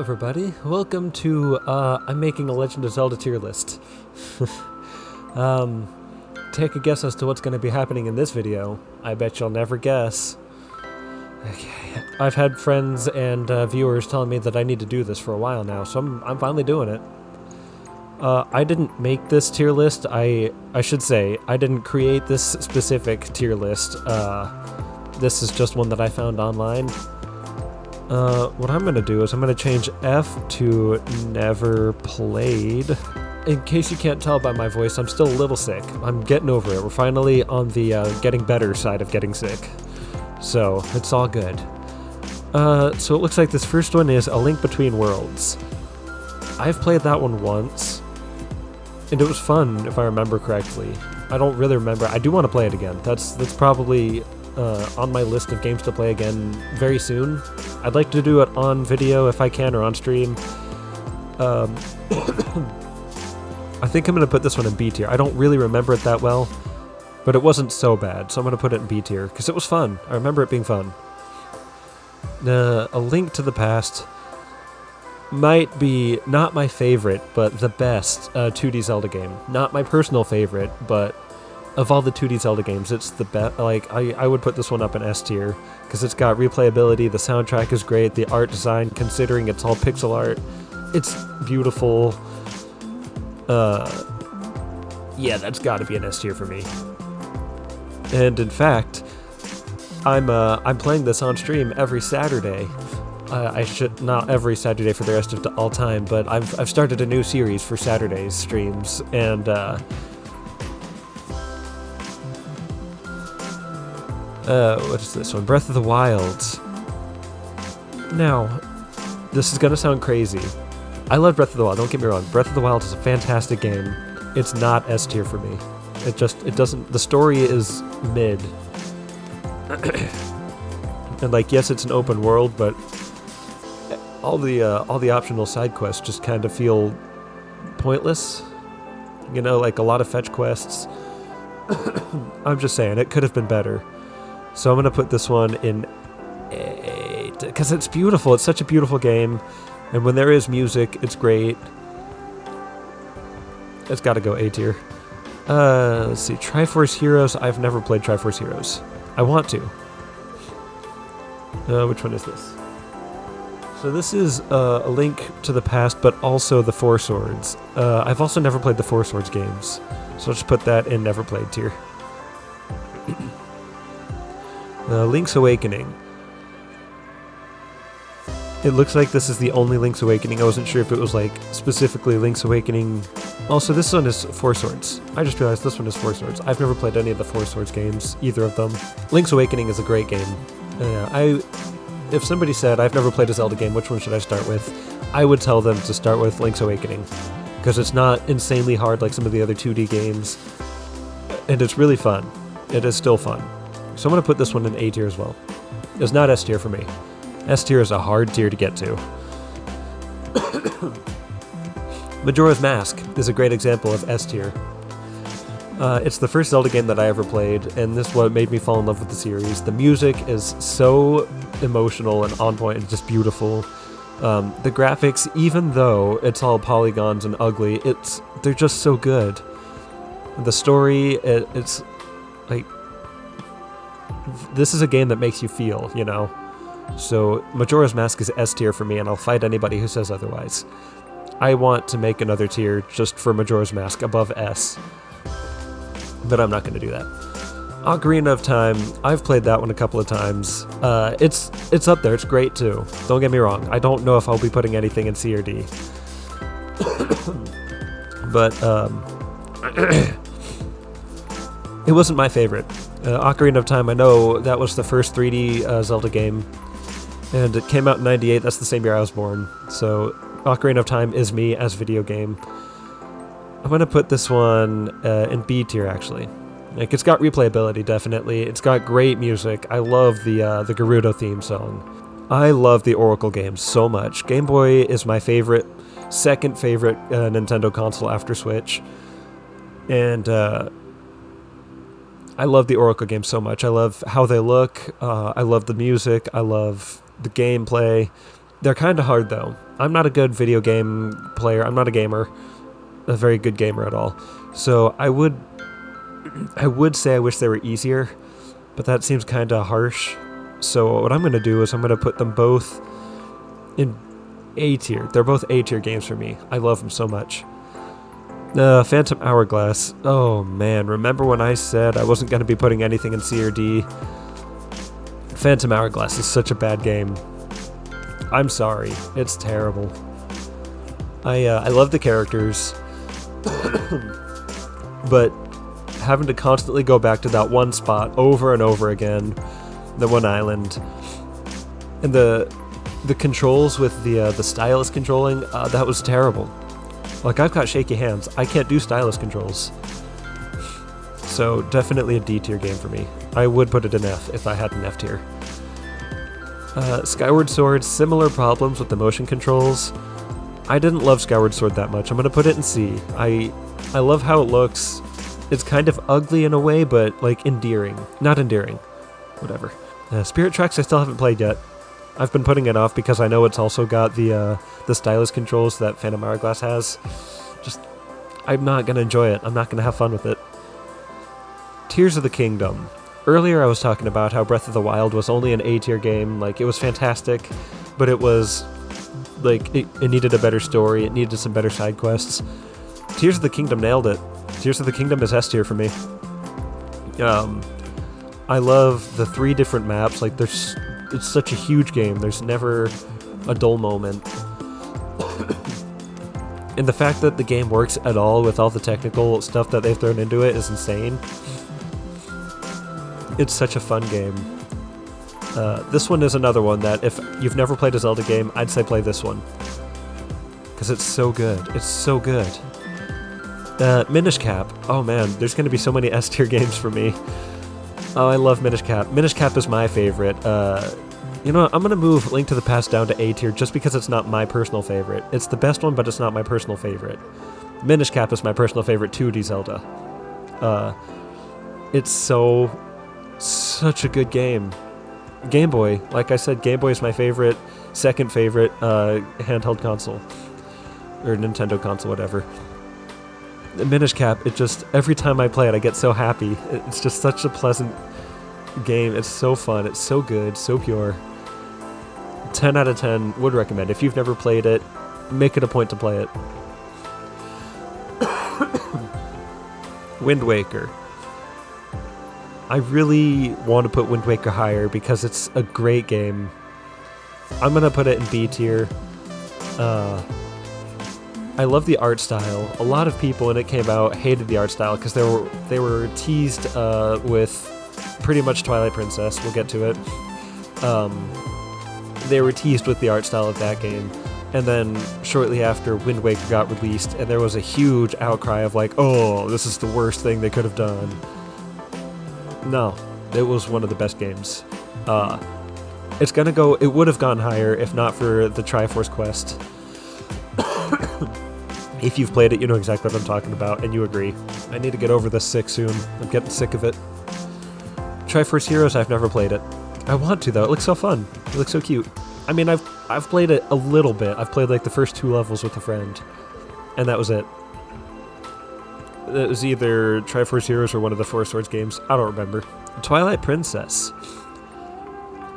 everybody. Welcome to, I'm making a Legend of Zelda tier list. Take a guess as to what's going to be happening in this video. I bet you'll never guess. Okay. I've had friends and viewers telling me that I need to do this for a while now, so I'm finally doing it. I didn't make this tier list. I should say, I didn't create this specific tier list. This is just one that I found online. What I'm going to do is I'm going to change F to never played. In case you can't tell by my voice, I'm still a little sick. I'm getting over it. We're finally on the getting better side of getting sick. So, it's all good. So it looks like this first one is A Link Between Worlds. I've played that one once, and it was fun, if I remember correctly. I don't really remember. I do want to play it again. That's probably on my list of games to play again very soon. I'd like to do it on video if I can, or on stream. I think I'm going to put this one in B tier. I don't really remember it that well, but it wasn't so bad, so I'm going to put it in B tier, because it was fun. I remember it being fun. A Link to the Past might be not my favorite, but the best 2D Zelda game. Not my personal favorite, but of all the 2D Zelda games, it's the best. Like, I would put this one up in S tier, because it's got replayability, the soundtrack is great, the art design, considering it's all pixel art, it's beautiful. Yeah, that's gotta be an S tier for me. And in fact, I'm playing this on stream every Saturday. I should, not every Saturday for the rest of all time, but I've started a new series for Saturday's streams, and what is this one? Breath of the Wild. Now, this is gonna sound crazy. I love Breath of the Wild, don't get me wrong. Breath of the Wild is a fantastic game. It's not S tier for me. It doesn't, the story is mid. And like, yes, it's an open world, but all the optional side quests just kind of feel pointless. You know, like a lot of fetch quests. I'm just saying, it could have been better. So I'm gonna put this one in 8, because it's beautiful. It's such a beautiful game, and when there is music, it's great. It's got to go A tier. Let's see, Triforce Heroes. I've never played Triforce Heroes. I want to. Which one is this? So this is A Link to the Past, but also the Four Swords. I've also never played the Four Swords games, so I'll just put that in never played tier. Link's Awakening. It looks like this is the only Link's Awakening. I wasn't sure if it was like specifically Link's Awakening. Also, this one is Four Swords. I just realized this one is Four Swords. I've never played any of the Four Swords games, either of them. Link's Awakening is a great game. If somebody said, I've never played a Zelda game, which one should I start with? I would tell them to start with Link's Awakening, because it's not insanely hard like some of the other 2D games, and it's really fun. It is still fun. So I'm going to put this one in A tier as well. It's not S tier for me. S tier is a hard tier to get to. Majora's Mask is a great example of S tier. It's the first Zelda game that I ever played, and this is what made me fall in love with the series. The music is so emotional and on point and just beautiful. The graphics, even though it's all polygons and ugly, they're just so good. The story, it's like, this is a game that makes you feel, you know? So Majora's Mask is S tier for me, and I'll fight anybody who says otherwise. I want to make another tier just for Majora's Mask above S, but I'm not going to do that. Ocarina of Time, I've played that one a couple of times. It's up there, it's great too. Don't get me wrong, I don't know if I'll be putting anything in C or D. But, it wasn't my favorite. Ocarina of Time, I know that was the first 3D Zelda game, and it came out in 98, that's the same year I was born, so Ocarina of Time is me as video game. I'm going to put this one in B tier, actually. Like, it's got replayability, definitely. It's got great music. I love the Gerudo theme song. I love the Oracle games so much. Game Boy is my second favorite Nintendo console after Switch. And I love the Oracle games so much. I love how they look. I love the music. I love the gameplay. They're kind of hard, though. I'm not a good video game player. I'm not a gamer, a very good gamer at all. So I would say I wish they were easier, but that seems kind of harsh. So what I'm going to do is I'm going to put them both in A tier. They're both A tier games for me. I love them so much. Phantom Hourglass. Oh man, remember when I said I wasn't going to be putting anything in C or D? Phantom Hourglass is such a bad game. I'm sorry. It's terrible. I love the characters, but having to constantly go back to that one spot over and over again, the one island, and the controls with the stylus controlling, that was terrible. Like, I've got shaky hands. I can't do stylus controls. So definitely a D tier game for me. I would put it in F if I had an F tier. Skyward Sword, similar problems with the motion controls. I didn't love Skyward Sword that much. I'm going to put it in C. I love how it looks. It's kind of ugly in a way, but like endearing. Not endearing. Whatever. Spirit Tracks I still haven't played yet. I've been putting it off because I know it's also got the stylus controls that Phantom Hourglass has. Just, I'm not going to enjoy it. I'm not going to have fun with it. Tears of the Kingdom. Earlier I was talking about how Breath of the Wild was only an A tier game. Like, it was fantastic, but it was, like, it needed a better story. It needed some better side quests. Tears of the Kingdom nailed it. Tears of the Kingdom is S tier for me. I love the 3 different maps. Like, it's such a huge game. There's never a dull moment. And the fact that the game works at all with all the technical stuff that they've thrown into it is insane. It's such a fun game. This one is another one that if you've never played a Zelda game, I'd say play this one. Because it's so good. It's so good. Minish Cap. Oh man, there's going to be so many S tier games for me. Oh, I love Minish Cap. Minish Cap is my favorite. You know what? I'm going to move Link to the Past down to A tier just because it's not my personal favorite. It's the best one, but it's not my personal favorite. Minish Cap is my personal favorite 2D Zelda. It's such a good game. Game Boy, like I said, Game Boy is my favorite, second favorite handheld console. Or Nintendo console, whatever. The Minish Cap, it just, every time I play it, I get so happy. It's just such a pleasant game. It's so fun. It's so good, so pure. 10 out of 10, would recommend. If you've never played it, make it a point to play it. Wind Waker. I really want to put Wind Waker higher because it's a great game. I'm going to put it in B tier. I love the art style. A lot of people, when it came out, hated the art style because they were teased with pretty much Twilight Princess. We'll get to it. They were teased with the art style of that game. And then shortly after, Wind Waker got released, and there was a huge outcry of like, oh, this is the worst thing they could have done. No, it was one of the best games. It's gonna go, it would have gone higher if not for the Triforce quest. If you've played it, you know exactly what I'm talking about, and you agree. I need to get over this sick soon. I'm getting sick of it. Triforce Heroes, I've never played it. I want to, though. It looks so fun. It looks so cute. I mean, I've played it a little bit. I've played, like, the first 2 levels with a friend, and that was it. It was either Triforce Heroes or one of the Four Swords games. I don't remember. Twilight Princess.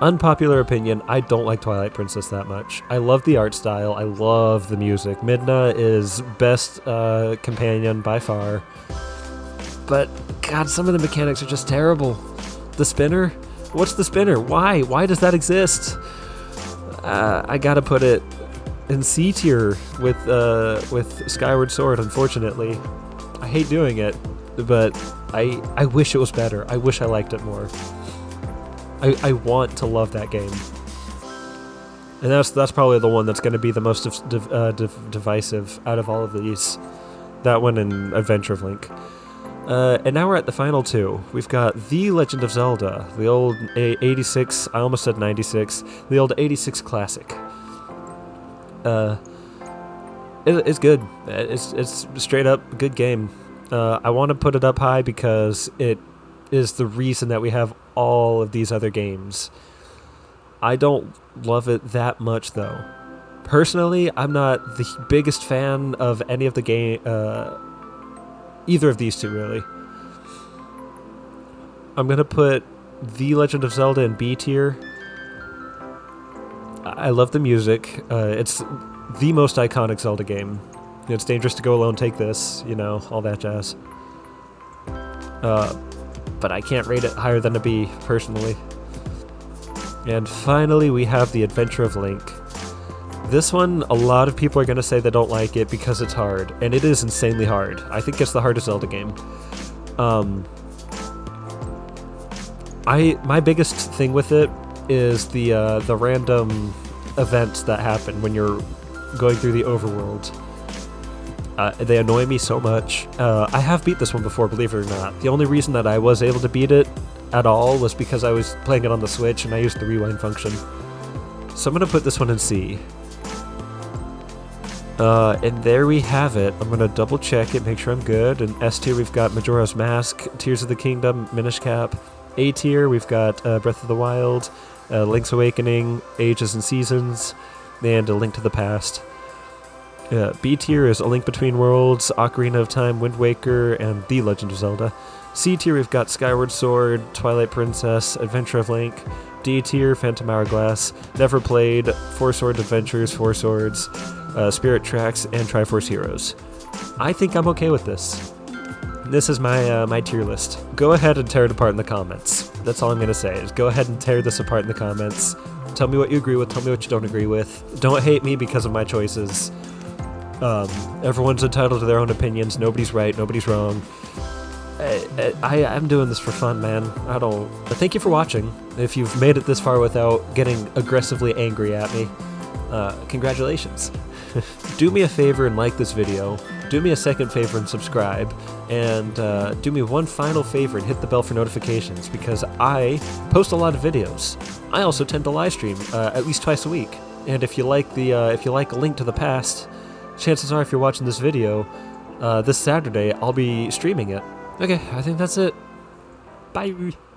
Unpopular opinion, I don't like Twilight Princess that much. I love the art style. I love the music. Midna is best companion by far. But, God, some of the mechanics are just terrible. The spinner? What's the spinner? Why? Why does that exist? I gotta put it in C tier with Skyward Sword, unfortunately. I hate doing it, but I wish it was better. I wish I liked it more. I want to love that game. And that's probably the one that's going to be the most divisive out of all of these. That one and Adventure of Link. And now we're at the final 2. We've got The Legend of Zelda, the old 86, I almost said 96, the old 86 classic. It's good. It's straight up good game. I want to put it up high because it is the reason that we have all of these other games. I don't love it that much, though. Personally, I'm not the biggest fan of any of the game, either of these two, really. I'm gonna put The Legend of Zelda in B tier. I love the music. It's the most iconic Zelda game. It's dangerous to go alone, take this, you know, all that jazz. But I can't rate it higher than a B, personally. And finally, we have The Adventure of Link. This one, a lot of people are going to say they don't like it because it's hard, and it is insanely hard. I think it's the hardest Zelda game. My biggest thing with it is the random events that happen when you're going through the overworld. They annoy me so much. I have beat this one before, believe it or not. The only reason that I was able to beat it at all was because I was playing it on the Switch and I used the rewind function. So I'm going to put this one in C. And there we have it. I'm going to double check it, make sure I'm good. In S tier, we've got Majora's Mask, Tears of the Kingdom, Minish Cap. A tier, we've got Breath of the Wild, Link's Awakening, Ages and Seasons, and A Link to the Past. B tier is A Link Between Worlds, Ocarina of Time, Wind Waker, and The Legend of Zelda. C tier, we've got Skyward Sword, Twilight Princess, Adventure of Link. D tier, Phantom Hourglass, Never Played, Four Sword Adventures, Four Swords, Spirit Tracks, and Triforce Heroes. I think I'm okay with this. This is my tier list. Go ahead and tear it apart in the comments. That's all I'm going to say, is go ahead and tear this apart in the comments. Tell me what you agree with, tell me what you don't agree with. Don't hate me because of my choices. Everyone's entitled to their own opinions. Nobody's right, nobody's wrong. I'm doing this for fun, man. But thank you for watching. If you've made it this far without getting aggressively angry at me, congratulations. Do me a favor and like this video. Do me a second favor and subscribe. And do me one final favor and hit the bell for notifications, because I post a lot of videos. I also tend to live stream at least twice a week. And if you like A Link to the Past, chances are if you're watching this video this Saturday, I'll be streaming it. Okay, I think that's it. Bye.